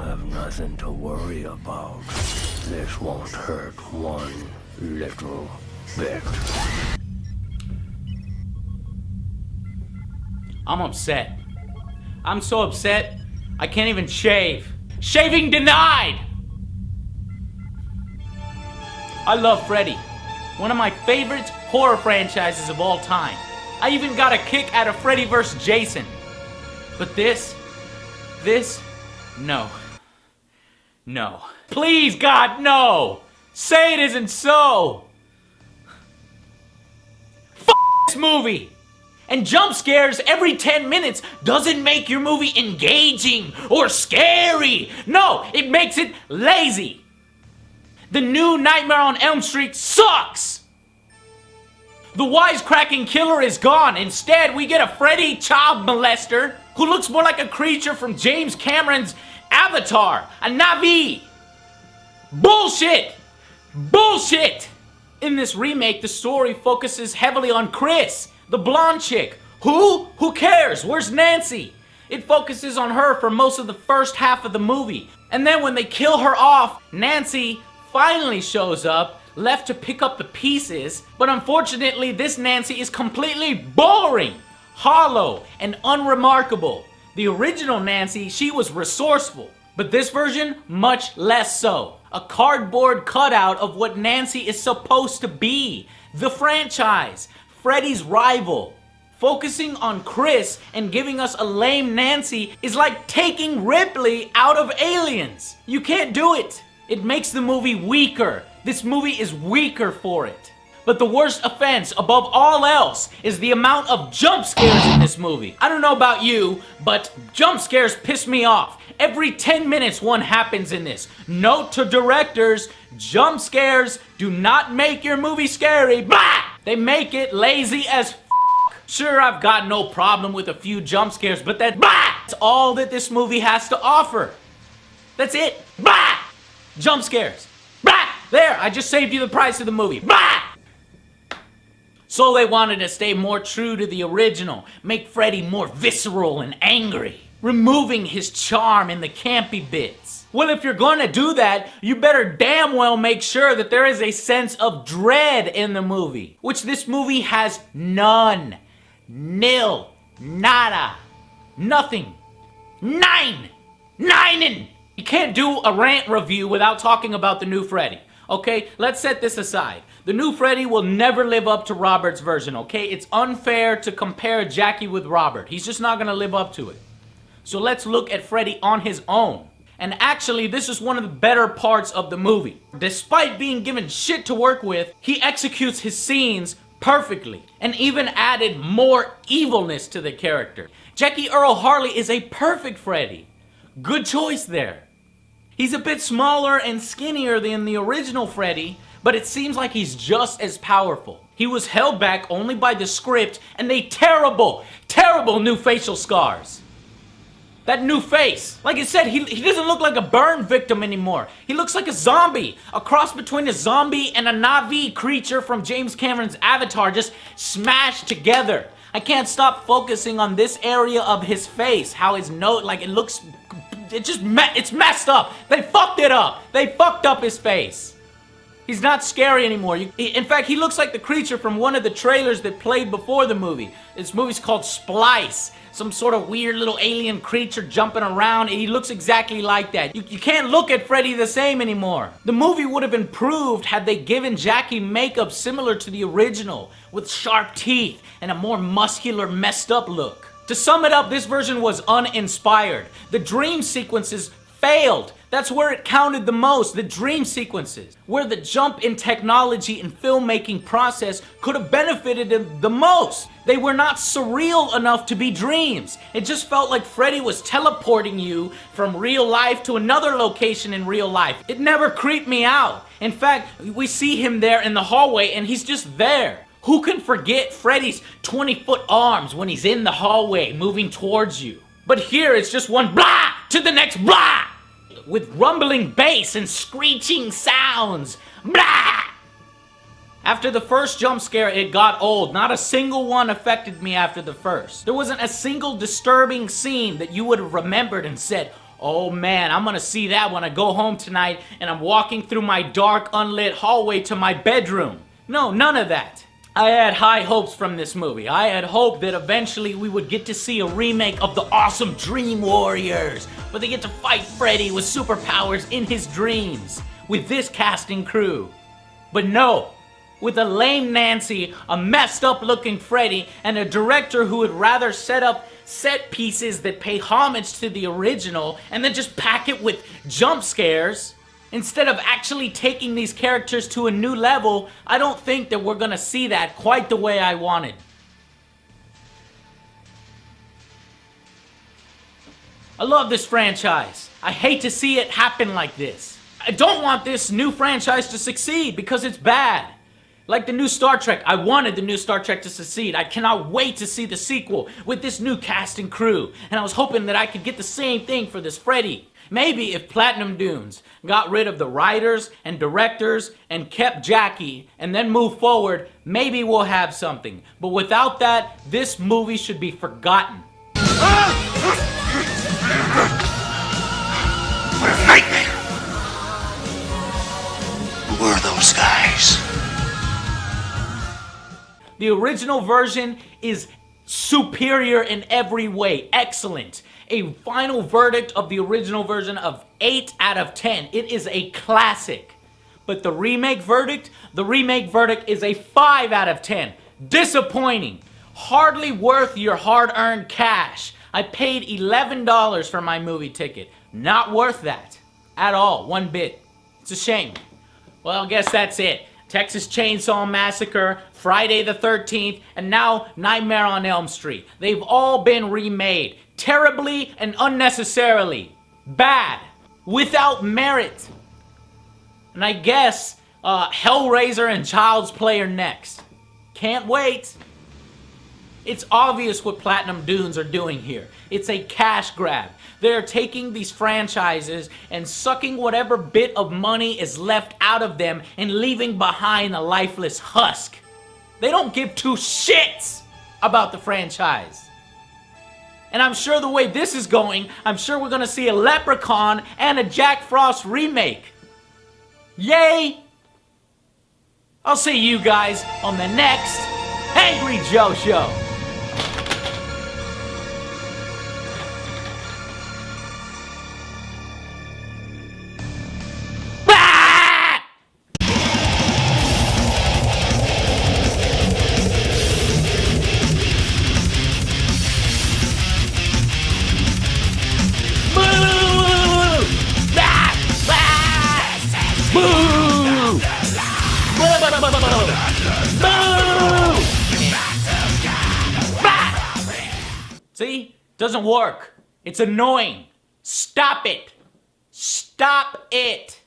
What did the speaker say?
have nothing to worry about. This won't hurt one little bit. I'm upset. I'm so upset, I can't even shave. Shaving denied! I love Freddy. One of my favorite horror franchises of all time. I even got a kick out of Freddy vs. Jason. But this, no. No. Please, God, no! Say it isn't so! F*** this movie! And jump scares every 10 minutes doesn't make your movie engaging or scary. No, it makes it lazy. The new Nightmare on Elm Street sucks! The wisecracking killer is gone. Instead, we get a Freddy child molester who looks more like a creature from James Cameron's Avatar, a Na'vi. Bullshit! Bullshit! In this remake, the story focuses heavily on Chris, the blonde chick. Who? Who cares? Where's Nancy? It focuses on her for most of the first half of the movie. And then when they kill her off, Nancy finally shows up, left to pick up the pieces. But unfortunately, this Nancy is completely boring, hollow, and unremarkable. The original Nancy, she was resourceful. But this version, much less so. A cardboard cutout of what Nancy is supposed to be. The franchise. Freddy's rival. Focusing on Chris and giving us a lame Nancy is like taking Ripley out of Aliens. You can't do it. It makes the movie weaker. This movie is weaker for it. But the worst offense, above all else, is the amount of jump scares in this movie. I don't know about you, but jump scares piss me off. Every 10 minutes one happens in this. Note to directors, jump scares do not make your movie scary. Blah! They make it lazy as f***. Sure, I've got no problem with a few jump scares, but that's all that this movie has to offer. That's it. Blah! Jump scares. Blah! There, I just saved you the price of the movie. Blah! So they wanted to stay more true to the original, make Freddy more visceral and angry, removing his charm in the campy bits. Well, if you're gonna do that, you better damn well make sure that there is a sense of dread in the movie, which this movie has none. Nil. Nada. Nothing. Nine. You can't do a rant review without talking about the new Freddy. Okay, let's set this aside. The new Freddy will never live up to Robert's version, okay? It's unfair to compare Jackie with Robert. He's just not gonna live up to it. So let's look at Freddy on his own. And actually, this is one of the better parts of the movie. Despite being given shit to work with, he executes his scenes perfectly, and even added more evilness to the character. Jackie Earle Harley is a perfect Freddy. Good choice there. He's a bit smaller and skinnier than the original Freddy, but it seems like he's just as powerful. He was held back only by the script and they terrible new facial scars. That new face. Like I said, he doesn't look like a burn victim anymore. He looks like a zombie. A cross between a zombie and a Na'vi creature from James Cameron's Avatar, just smashed together. I can't stop focusing on this area of his face. How his nose, like it looks, it's messed up. They fucked it up. They fucked up his face. He's not scary anymore. In fact, he looks like the creature from one of the trailers that played before the movie. This movie's called Splice. Some sort of weird little alien creature jumping around, and he looks exactly like that. You can't look at Freddy the same anymore. The movie would have improved had they given Jackie makeup similar to the original, with sharp teeth and a more muscular, messed up look. To sum it up, this version was uninspired. The dream sequences failed. That's where it counted the most, the dream sequences. Where the jump in technology and filmmaking process could have benefited them the most. They were not surreal enough to be dreams. It just felt like Freddy was teleporting you from real life to another location in real life. It never creeped me out. In fact, we see him there in the hallway and he's just there. Who can forget Freddy's 20-foot arms when he's in the hallway moving towards you? But here it's just one blah to the next blah, with rumbling bass and screeching sounds. Blah! After the first jump scare, it got old. Not a single one affected me after the first. There wasn't a single disturbing scene that you would have remembered and said, Oh man, I'm gonna see that when I go home tonight and I'm walking through my dark, unlit hallway to my bedroom. No, none of that. I had high hopes from this movie. I had hoped that eventually we would get to see a remake of the awesome Dream Warriors, where they get to fight Freddy with superpowers in his dreams, with this cast and crew. But no, with a lame Nancy, a messed up looking Freddy, and a director who would rather set up set pieces that pay homage to the original and then just pack it with jump scares, instead of actually taking these characters to a new level, I don't think that we're gonna see that quite the way I wanted. I love this franchise. I hate to see it happen like this. I don't want this new franchise to succeed because it's bad. Like the new Star Trek, I wanted the new Star Trek to succeed. I cannot wait to see the sequel with this new cast and crew. And I was hoping that I could get the same thing for this Freddy. Maybe if Platinum Dunes got rid of the writers and directors and kept Jackie and then moved forward, maybe we'll have something. But without that, this movie should be forgotten. What a nightmare. Who were those guys? The original version is superior in every way. Excellent. A final verdict of the original version of 8 out of 10. It is a classic. But the remake verdict is a 5 out of 10. Disappointing. Hardly worth your hard-earned cash. I paid $11 for my movie ticket. Not worth that. At all. One bit. It's a shame. Well, I guess that's it. Texas Chainsaw Massacre, Friday the 13th, and now Nightmare on Elm Street. They've all been remade. Terribly and unnecessarily. Bad. Without merit. And I guess Hellraiser and Child's Play are next. Can't wait. It's obvious what Platinum Dunes are doing here. It's a cash grab. They're taking these franchises and sucking whatever bit of money is left out of them and leaving behind a lifeless husk. They don't give two shits about the franchise. And I'm sure the way this is going, I'm sure we're gonna see a Leprechaun and a Jack Frost remake. Yay! I'll see you guys on the next Angry Joe Show. See? Doesn't work. It's annoying. Stop it. Stop it.